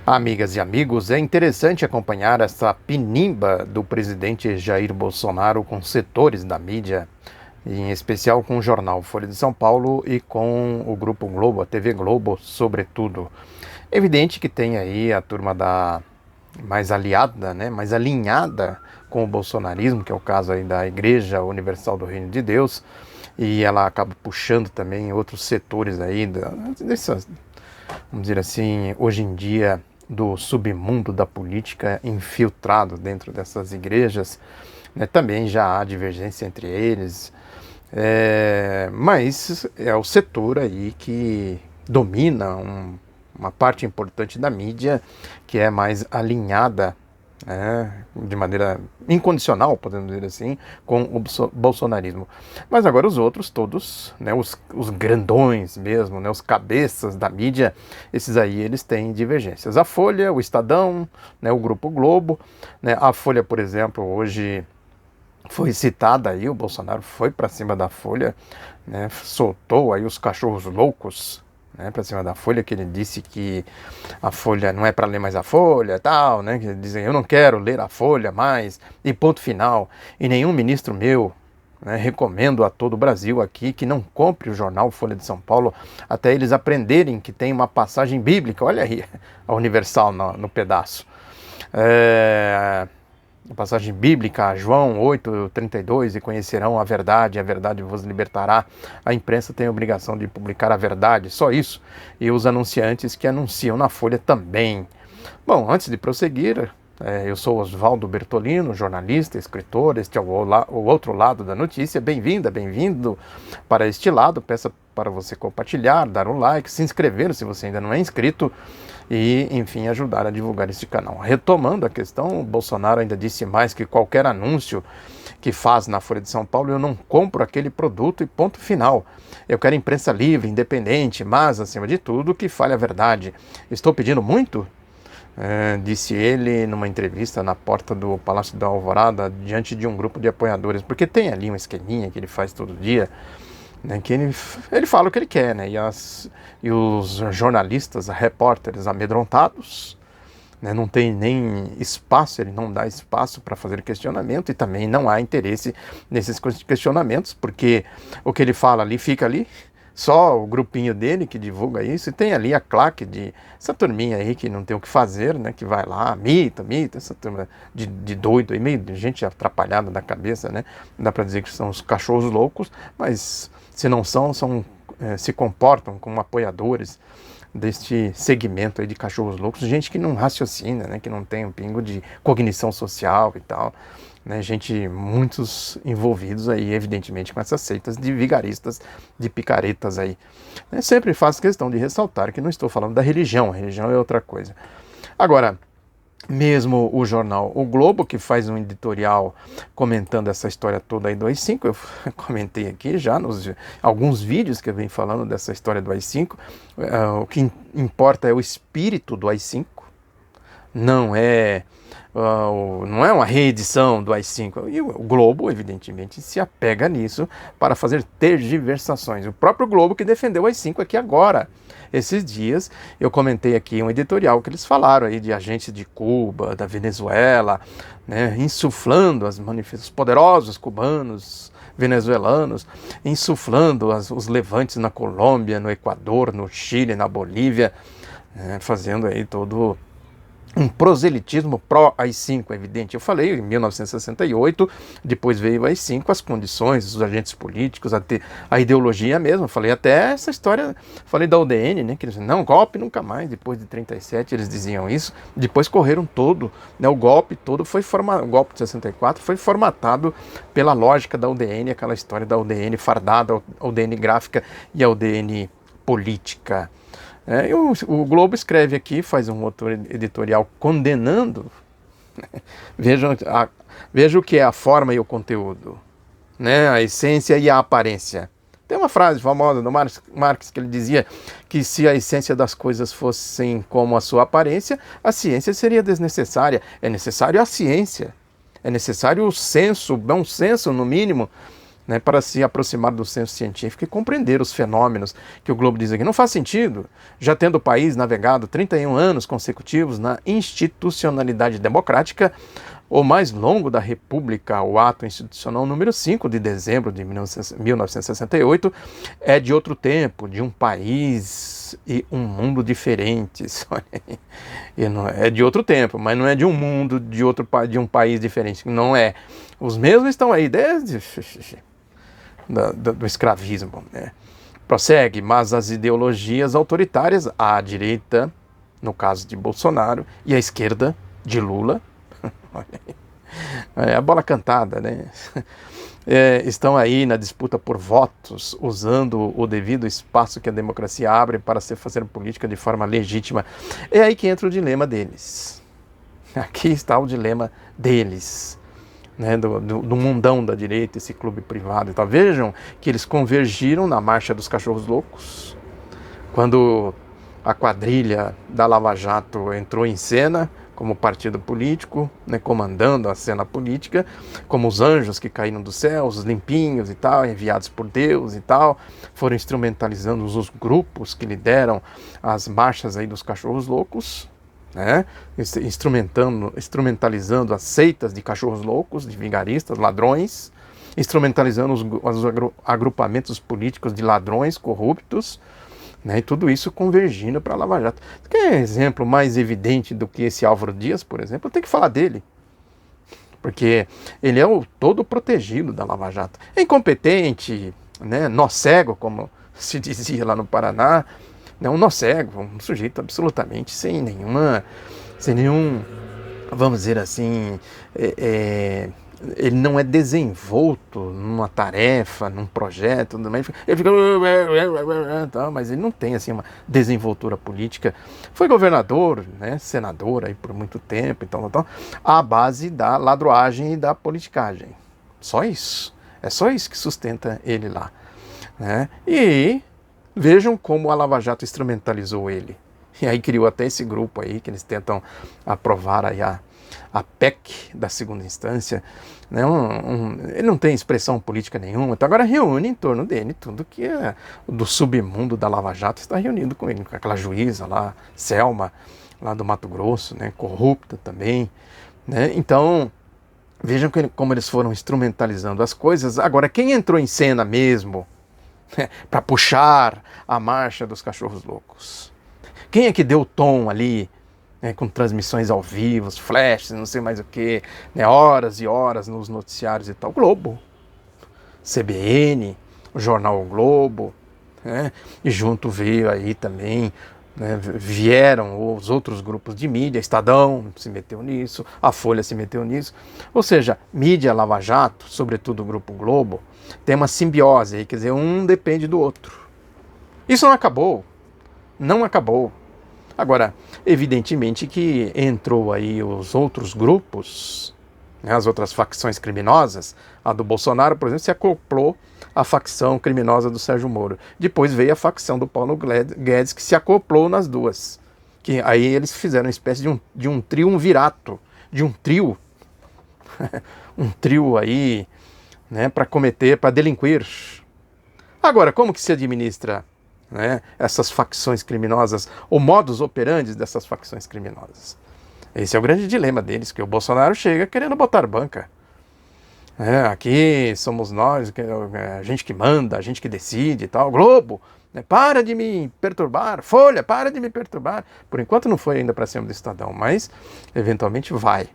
Amigas e amigos, é interessante acompanhar essa pinimba do presidente Jair Bolsonaro com setores da mídia, em especial com o jornal Folha de São Paulo e com o Grupo Globo, a TV Globo, sobretudo. É evidente que tem aí a turma da mais aliada, né, mais alinhada com o bolsonarismo, que é o caso aí da Igreja Universal do Reino de Deus, e ela acaba puxando também outros setores aí dessas, vamos dizer assim, hoje em dia, do submundo da política infiltrado dentro dessas igrejas, né? Também já há divergência entre eles, mas é o setor aí que domina uma parte importante da mídia que é mais alinhada, de maneira incondicional, podemos dizer assim, com o bolsonarismo. Mas agora os outros todos, né, os grandões mesmo, né, os cabeças da mídia, esses aí eles têm divergências. A Folha, o Estadão, né, o Grupo Globo, né, a Folha, por exemplo, hoje foi citada aí, o Bolsonaro foi para cima da Folha, né, soltou aí os cachorros loucos, né, para cima da Folha, que ele disse que a Folha não é para ler mais a Folha, tal, né, que dizem eu não quero ler a Folha mais, e ponto final. E nenhum ministro meu, né, recomendo a todo o Brasil aqui que não compre o jornal Folha de São Paulo até eles aprenderem que tem uma passagem bíblica, olha aí, a Universal no pedaço. A passagem bíblica, João 8:32, e conhecerão a verdade vos libertará. A imprensa tem a obrigação de publicar a verdade, só isso. E os anunciantes que anunciam na Folha também. Bom, antes de prosseguir, eu sou Oswaldo Bertolino, jornalista, escritor, este é o outro lado da notícia. Bem-vinda, bem-vindo para este lado. Peço para você compartilhar, dar um like, se inscrever se você ainda não é inscrito e, enfim, ajudar a divulgar este canal. Retomando a questão, o Bolsonaro ainda disse mais que qualquer anúncio que faz na Folha de São Paulo, eu não compro aquele produto e ponto final. Eu quero imprensa livre, independente, mas, acima de tudo, que fale a verdade. Estou pedindo muito? Disse ele numa entrevista na porta do Palácio da Alvorada, diante de um grupo de apoiadores, porque tem ali um esqueminha que ele faz todo dia, né, que ele fala o que ele quer, né, e os jornalistas, repórteres amedrontados, né, não tem nem espaço, ele não dá espaço para fazer questionamento, e também não há interesse nesses questionamentos, porque o que ele fala ali fica ali. Só o grupinho dele que divulga isso, e tem ali a claque de essa turminha aí que não tem o que fazer, né? Que vai lá, mita, essa turma de doido aí, meio de gente atrapalhada da cabeça, né? Não dá para dizer que são os cachorros loucos, mas se não são, se comportam como apoiadores deste segmento aí de cachorros loucos, gente que não raciocina, né? Que não tem um pingo de cognição social e tal. Né, muitos envolvidos aí, evidentemente, com essas seitas de vigaristas, de picaretas aí. Sempre faço questão de ressaltar que não estou falando da religião, a religião é outra coisa. Agora, mesmo o jornal O Globo, que faz um editorial comentando essa história toda aí do AI-5, eu comentei aqui já nos alguns vídeos que eu venho falando dessa história do AI-5, o que importa é o espírito do AI-5, não é uma reedição do AI-5. E o Globo, evidentemente, se apega nisso para fazer tergiversações. O próprio Globo que defendeu o AI-5 aqui agora. Esses dias eu comentei aqui um editorial que eles falaram aí de agentes de Cuba, da Venezuela, né, insuflando os poderosos cubanos, venezuelanos, insuflando os levantes na Colômbia, no Equador, no Chile, na Bolívia, fazendo aí todo um proselitismo pró-AI-5, é evidente. Eu falei em 1968, depois veio o AI-5, as condições, os agentes políticos, a ideologia mesmo. Falei até essa história, falei da UDN, né, que eles não, golpe nunca mais, depois de 37 eles diziam isso, depois correram todo, né, o golpe todo foi o golpe de 64 foi formatado pela lógica da UDN, aquela história da UDN fardada, a UDN gráfica e a UDN política. O Globo escreve aqui, faz um outro editorial condenando, veja o que é a forma e o conteúdo, né? A essência e a aparência. Tem uma frase famosa do Marx que ele dizia que se a essência das coisas fossem como a sua aparência, a ciência seria desnecessária. É necessário a ciência, é necessário o senso, bom senso no mínimo, né, para se aproximar do senso científico e compreender os fenômenos que o Globo diz aqui. Não faz sentido, já tendo o país navegado 31 anos consecutivos na institucionalidade democrática, o mais longo da República, o ato institucional número 5 de dezembro de 1968, é de outro tempo, de um país e um mundo diferentes. É de outro tempo, mas não é de um mundo, de um país diferente. Não é. Os mesmos estão aí desde do escravismo, né? Prossegue, mas as ideologias autoritárias, à direita, no caso de Bolsonaro, e à esquerda, de Lula, é a bola cantada, né? Estão aí na disputa por votos, usando o devido espaço que a democracia abre para se fazer política de forma legítima. É aí que entra o dilema deles. Aqui está o dilema deles, né? Do mundão da direita, esse clube privado e tal. Vejam que eles convergiram na marcha dos cachorros loucos, quando a quadrilha da Lava Jato entrou em cena como partido político, né, comandando a cena política, como os anjos que caíram do céu, os limpinhos e tal, enviados por Deus e tal, foram instrumentalizando os grupos que lideram as marchas aí dos cachorros loucos, né, instrumentalizando as seitas de cachorros loucos, de vigaristas, ladrões, instrumentalizando os agrupamentos políticos de ladrões corruptos, né, e tudo isso convergindo para a Lava Jato. Quer exemplo mais evidente do que esse Álvaro Dias, por exemplo? Eu tenho que falar dele, porque ele é o todo protegido da Lava Jato. É incompetente, né, nó cego, como se dizia lá no Paraná, né, um nó cego, um sujeito absolutamente sem nenhum, vamos dizer assim, ele não é desenvolto numa tarefa, num projeto, ele fica, mas ele não tem assim uma desenvoltura política. Foi governador, né, senador aí por muito tempo, então, à base da ladroagem e da politicagem. Só isso. É só isso que sustenta ele lá, né? E vejam como a Lava Jato instrumentalizou ele. E aí criou até esse grupo aí que eles tentam aprovar aí a PEC da segunda instância, né? Ele não tem expressão política nenhuma, então agora reúne em torno dele tudo que é do submundo da Lava Jato, está reunido com ele, com aquela juíza lá, Selma, lá do Mato Grosso, né? Corrupta também, né? Então, vejam como eles foram instrumentalizando as coisas. Agora, quem entrou em cena mesmo, né, para puxar a marcha dos cachorros loucos? Quem é que deu o tom ali, né, com transmissões ao vivo, flashes, não sei mais o que, né, horas e horas nos noticiários e tal? Globo, CBN, o jornal o Globo, né, e junto veio aí também, né, vieram os outros grupos de mídia, Estadão se meteu nisso, a Folha se meteu nisso, ou seja, mídia Lava Jato, sobretudo o Grupo Globo, tem uma simbiose aí, quer dizer, um depende do outro. Isso não acabou, não acabou. Agora, evidentemente que entrou aí os outros grupos, né, as outras facções criminosas. A do Bolsonaro, por exemplo, se acoplou à facção criminosa do Sérgio Moro. Depois veio a facção do Paulo Guedes, que se acoplou nas duas. Que aí eles fizeram uma espécie de um triunvirato, de um trio, um trio aí, né, para delinquir. Agora, como que se administra, né, essas facções criminosas, o modus operandi dessas facções criminosas? Esse é o grande dilema deles, que o Bolsonaro chega querendo botar banca. Aqui somos nós, a gente que manda, a gente que decide e tal. Globo, né, para de me perturbar. Folha, para de me perturbar. Por enquanto não foi ainda para cima do Estadão, mas eventualmente vai.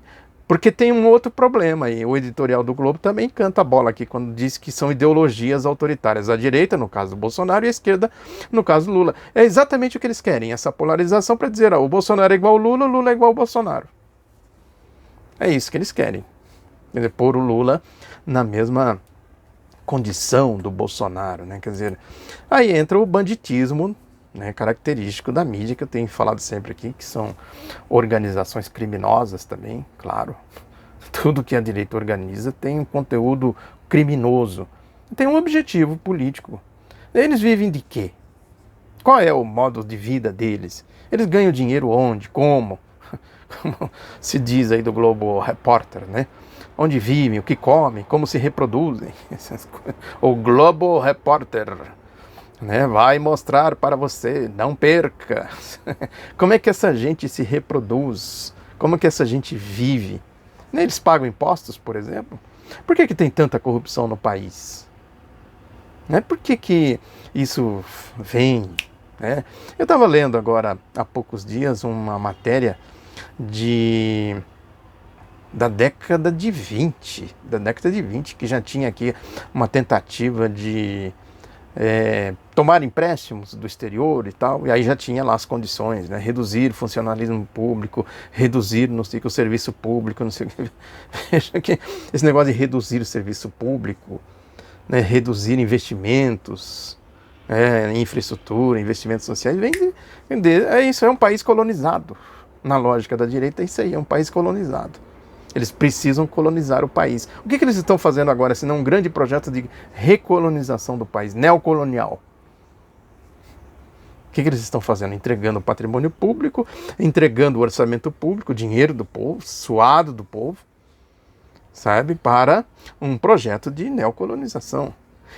Porque tem um outro problema aí. O editorial do Globo também canta a bola aqui quando diz que são ideologias autoritárias. A direita, no caso do Bolsonaro, e a esquerda, no caso do Lula. É exatamente o que eles querem, essa polarização para dizer, o Bolsonaro é igual ao Lula, o Lula é igual ao Bolsonaro. É isso que eles querem. Quer dizer, pôr o Lula na mesma condição do Bolsonaro, né? Quer dizer, aí entra o banditismo, né, característico da mídia, que eu tenho falado sempre aqui, que são organizações criminosas também, claro. Tudo que a direita organiza tem um conteúdo criminoso, tem um objetivo político. Eles vivem de quê? Qual é o modo de vida deles? Eles ganham dinheiro onde? Como? como se diz aí do Globo Repórter, né? Onde vivem, o que comem, como se reproduzem. O Globo Repórter, né, vai mostrar para você, não perca. Como é que essa gente se reproduz? Como é que essa gente vive? Eles pagam impostos, por exemplo. Por que tem tanta corrupção no país? Né? Por que isso vem? Né? Eu estava lendo agora, há poucos dias, uma matéria da década de 20, que já tinha aqui uma tentativa de tomar empréstimos do exterior e tal, e aí já tinha lá as condições, né? Reduzir o funcionalismo público, reduzir, não sei o que, o serviço público, não sei o que. Veja que esse negócio de reduzir o serviço público, né? Reduzir investimentos, em infraestrutura, investimentos sociais, isso é um país colonizado. Na lógica da direita, isso aí é um país colonizado. Eles precisam colonizar o país. O que eles estão fazendo agora, senão um grande projeto de recolonização do país, neocolonial? O que eles estão fazendo? Entregando o patrimônio público, entregando o orçamento público, o dinheiro do povo, suado do povo, sabe, para um projeto de neocolonização.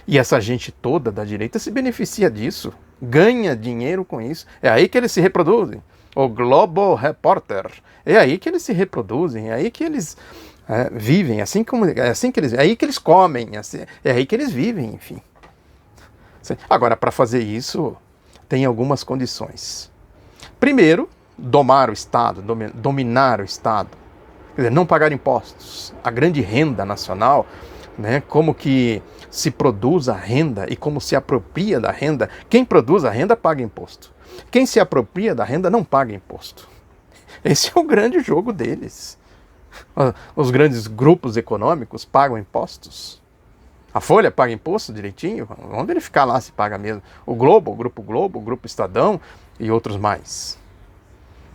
E essa gente toda da direita se beneficia disso, ganha dinheiro com isso. É aí que eles se reproduzem. O Globo Repórter. É aí que eles se reproduzem, é aí que eles vivem, é aí que eles comem, é aí que eles vivem, enfim. Agora, para fazer isso, tem algumas condições. Primeiro, domar o Estado, dominar o Estado. Quer dizer, não pagar impostos. A grande renda nacional, né, como que se produz a renda e como se apropria da renda. Quem produz a renda paga imposto. Quem se apropria da renda não paga imposto. Esse é o grande jogo deles. Os grandes grupos econômicos pagam impostos. A Folha paga imposto direitinho. Vamos verificar lá se paga mesmo. O Grupo Globo, o Grupo Estadão e outros mais.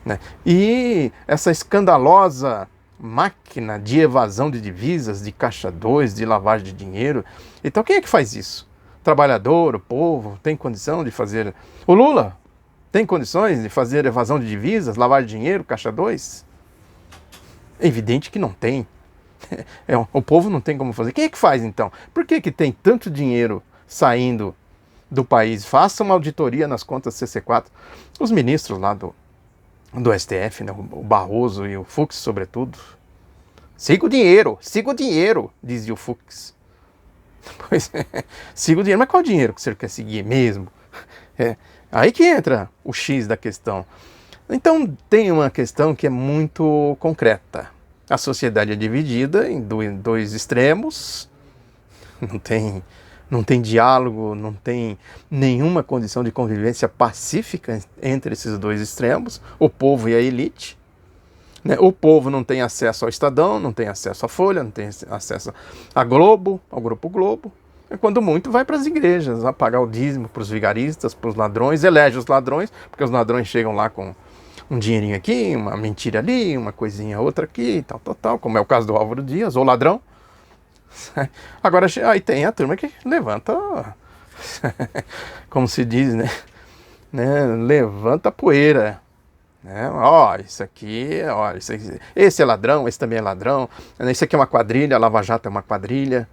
Né? E essa escandalosa máquina de evasão de divisas, de caixa 2, de lavagem de dinheiro. Então quem é que faz isso? O trabalhador, o povo, tem condição de fazer? O Lula tem condições de fazer evasão de divisas, lavagem de dinheiro, caixa 2? É evidente que não tem. O povo não tem como fazer. Quem é que faz então? Por que tem tanto dinheiro saindo do país? Faça uma auditoria nas contas CC4. Os ministros lá do STF, né, o Barroso e o Fux, sobretudo. Siga o dinheiro, dizia o Fux. Pois é, siga o dinheiro. Mas qual dinheiro que você quer seguir mesmo? Aí que entra o X da questão. Então tem uma questão que é muito concreta. A sociedade é dividida em dois extremos, não tem diálogo, não tem nenhuma condição de convivência pacífica entre esses dois extremos, o povo e a elite. Né? O povo não tem acesso ao Estadão, não tem acesso à Folha, não tem acesso à Globo, ao Grupo Globo. Quando muito, vai para as igrejas, a pagar o dízimo para os vigaristas, para os ladrões, elege os ladrões, porque os ladrões chegam lá com um dinheirinho aqui, uma mentira ali, uma coisinha outra aqui, tal, como é o caso do Álvaro Dias, ou ladrão. Agora, aí tem a turma que levanta, como se diz, né? Levanta a poeira. Esse é ladrão, esse também é ladrão, esse aqui é uma quadrilha, a Lava Jato é uma quadrilha.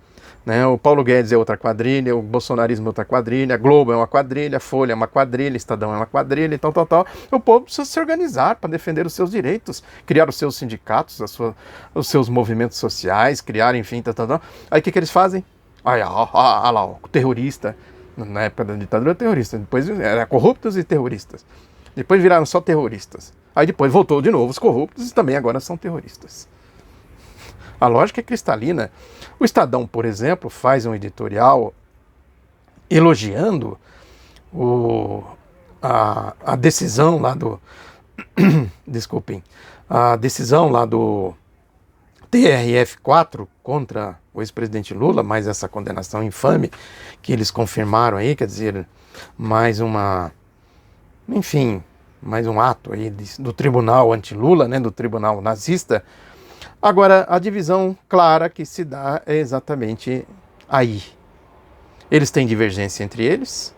Né? O Paulo Guedes é outra quadrilha, o bolsonarismo é outra quadrilha, a Globo é uma quadrilha, a Folha é uma quadrilha, Estadão é uma quadrilha, e tal. O povo precisa se organizar para defender os seus direitos, criar os seus sindicatos, os seus movimentos sociais, criar, enfim, tal. Aí o que eles fazem? Olha lá, o terrorista, na época da ditadura, terrorista, depois era corruptos e terroristas, depois viraram só terroristas, aí depois voltou de novo os corruptos e também agora são terroristas. A lógica é cristalina. O Estadão, por exemplo, faz um editorial elogiando a decisão lá do desculpem, a decisão lá do TRF4 contra o ex-presidente Lula, mais essa condenação infame que eles confirmaram aí, quer dizer, mais um ato aí do tribunal anti-Lula, né, do tribunal nazista. Agora, a divisão clara que se dá é exatamente aí. Eles têm divergência entre eles,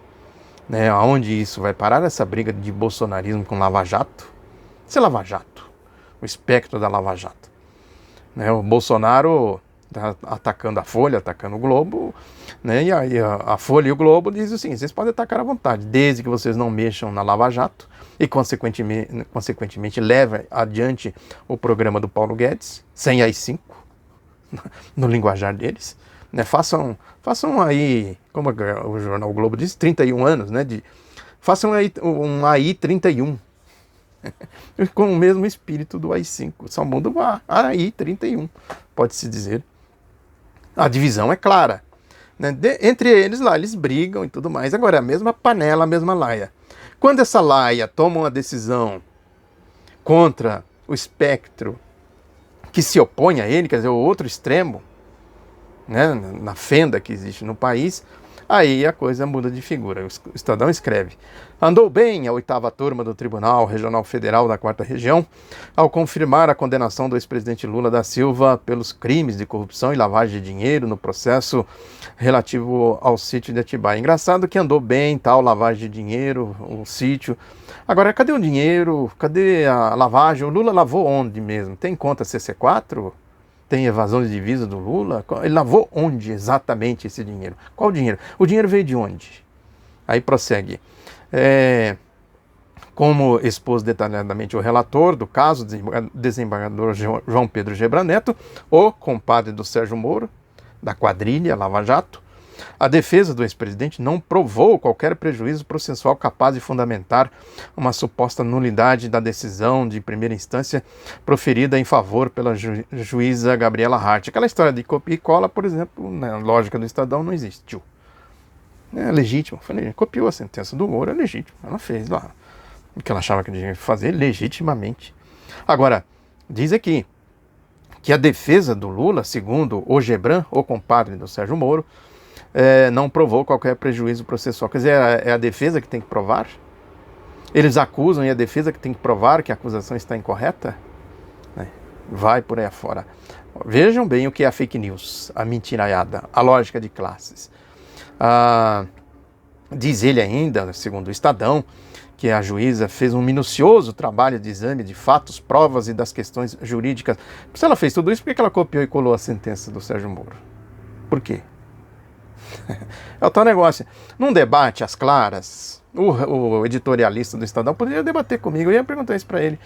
né? Aonde isso vai parar, essa briga de bolsonarismo com Lava Jato? Isso é Lava Jato. o espectro da Lava Jato. Né? O Bolsonaro está atacando a Folha, atacando o Globo, né? E aí a Folha e o Globo dizem assim, vocês podem atacar à vontade, desde que vocês não mexam na Lava Jato e, consequentemente levem adiante o programa do Paulo Guedes, sem AI-5, no linguajar deles. Né? Façam aí, como o jornal o Globo diz, 31 anos, né? Façam aí um AI 31, com o mesmo espírito do AI-5, só muda o AI 31, pode-se dizer. A divisão é clara, né? Entre eles lá, eles brigam e tudo mais. Agora é a mesma panela, a mesma laia. Quando essa laia toma uma decisão contra o espectro que se opõe a ele, quer dizer, o outro extremo, né, na fenda que existe no país, aí a coisa muda de figura. O Estadão escreve: andou bem a 8ª turma do Tribunal Regional Federal da 4ª Região ao confirmar a condenação do ex-presidente Lula da Silva pelos crimes de corrupção e lavagem de dinheiro no processo relativo ao sítio de Atibaia. Engraçado que andou bem, tal, lavagem de dinheiro, o sítio. Agora, cadê o dinheiro? Cadê a lavagem? O Lula lavou onde mesmo? Tem conta CC4? Tem evasão de divisa do Lula? Ele lavou onde exatamente esse dinheiro? Qual o dinheiro? O dinheiro veio de onde? Aí prossegue. Como expôs detalhadamente o relator do caso, desembargador João Pedro Gebra Neto, o compadre do Sérgio Moro, da quadrilha Lava Jato, a defesa do ex-presidente não provou qualquer prejuízo processual capaz de fundamentar uma suposta nulidade da decisão de primeira instância proferida em favor pela juíza Gabriela Hart. Aquela história de copia e cola, por exemplo, na lógica do Estadão, não existiu. É legítimo. Copiou a sentença do Moro, é legítimo. Ela fez lá o que ela achava que devia fazer legitimamente. Agora, diz aqui que a defesa do Lula, segundo o Gebran, o compadre do Sérgio Moro, não provou qualquer prejuízo processual. Quer dizer, é a defesa que tem que provar? Eles acusam e a defesa que tem que provar que a acusação está incorreta? Vai por aí afora. Vejam bem o que é a fake news, a mentiraiada, a lógica de classes. Diz ele ainda, segundo o Estadão, que a juíza fez um minucioso trabalho de exame de fatos, provas e das questões jurídicas. Se ela fez tudo isso, por que ela copiou e colou a sentença do Sérgio Moro? Por quê? É o tal negócio. Num debate às claras, o editorialista do Estadão poderia debater comigo. Eu ia perguntar isso para ele.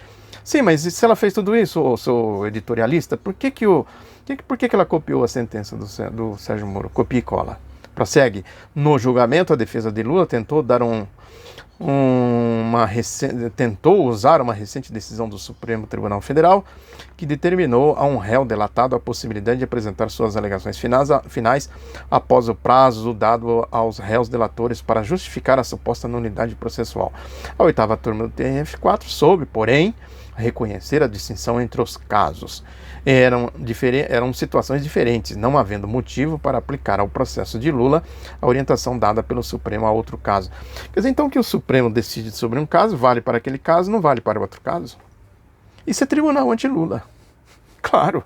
Sim, mas se ela fez tudo isso, o seu editorialista, por que ela copiou a sentença do Sérgio Moro? Copia e cola. Prossegue. No julgamento, a defesa de Lula tentou dar tentou usar uma recente decisão do Supremo Tribunal Federal que determinou a um réu delatado a possibilidade de apresentar suas alegações finais após o prazo dado aos réus delatores para justificar a suposta nulidade processual. A 8ª turma do TRF4 soube, porém, reconhecer a distinção entre os casos. Eram situações diferentes, não havendo motivo para aplicar ao processo de Lula a orientação dada pelo Supremo a outro caso. Quer dizer, então, que o Supremo decide sobre um caso, vale para aquele caso, não vale para outro caso? Isso é tribunal anti-Lula. Claro.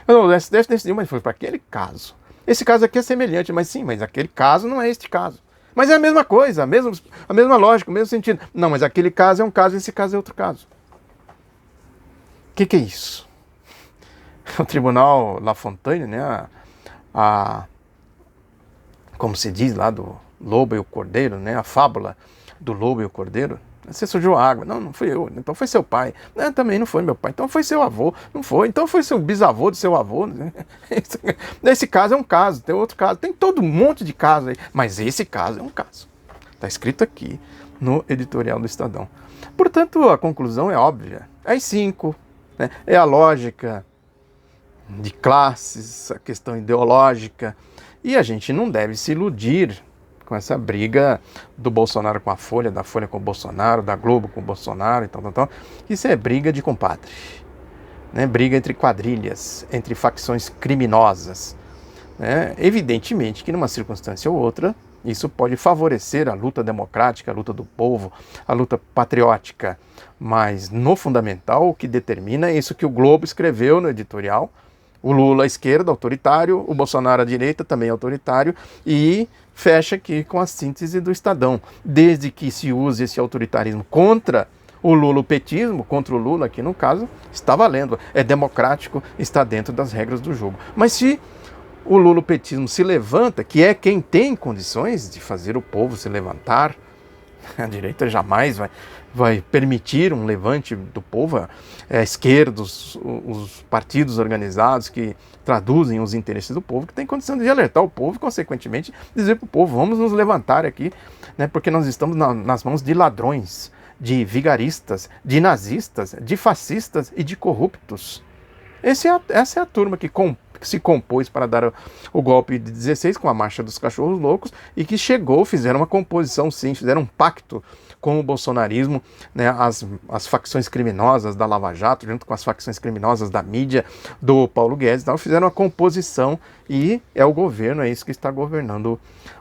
O STF decidiu, mas foi para aquele caso. Esse caso aqui é semelhante, mas aquele caso não é este caso. Mas é a mesma coisa, a mesma lógica, o mesmo sentido. Não, mas aquele caso é um caso, esse caso é outro caso. O que é isso? O Tribunal La Fontaine, né, como se diz lá do lobo e o cordeiro, né, a fábula do lobo e o cordeiro. Você sujou a água. Não fui eu. Então foi seu pai. Não, também não foi meu pai. Então foi seu avô. Não foi. Então foi seu bisavô do seu avô. Esse caso é um caso. Tem outro caso. Tem todo um monte de casos aí. Mas esse caso é um caso. Está escrito aqui no editorial do Estadão. Portanto, a conclusão é óbvia. AI-5, né, é a lógica de classes, a questão ideológica. E a gente não deve se iludir com essa briga do Bolsonaro com a Folha, da Folha com o Bolsonaro, da Globo com o Bolsonaro e tal. Isso é briga de compadre, né? Briga entre quadrilhas, entre facções criminosas, né? Evidentemente que numa circunstância ou outra, isso pode favorecer a luta democrática, a luta do povo, a luta patriótica. Mas no fundamental, o que determina é isso que o Globo escreveu no editorial: o Lula à esquerda, autoritário, o Bolsonaro à direita, também autoritário, e fecha aqui com a síntese do Estadão. Desde que se use esse autoritarismo contra O lulopetismo contra o Lula, aqui no caso, está valendo. É democrático, está dentro das regras do jogo. Mas se o lulopetismo se levanta, que é quem tem condições de fazer o povo se levantar, a direita jamais vai permitir um levante do povo, a esquerda, os partidos organizados que traduzem os interesses do povo, que tem condição de alertar o povo e, consequentemente, dizer para o povo, vamos nos levantar aqui, né, porque nós estamos nas mãos de ladrões, de vigaristas, de nazistas, de fascistas e de corruptos. Essa é a turma que se compôs para dar o golpe de 16 com a Marcha dos Cachorros Loucos e que fizeram uma composição sim, fizeram um pacto com o bolsonarismo, né, as facções criminosas da Lava Jato, junto com as facções criminosas da mídia, do Paulo Guedes, então fizeram uma composição e é o governo, é isso que está governando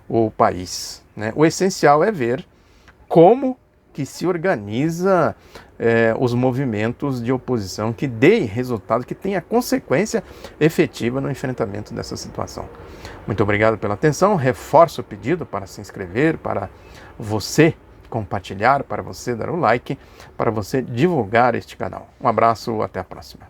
o país, né? O essencial é ver como que se organiza os movimentos de oposição que deem resultado, que tenha consequência efetiva no enfrentamento dessa situação. Muito obrigado pela atenção, reforço o pedido para se inscrever, para você compartilhar, para você dar o like, para você divulgar este canal. Um abraço, até a próxima.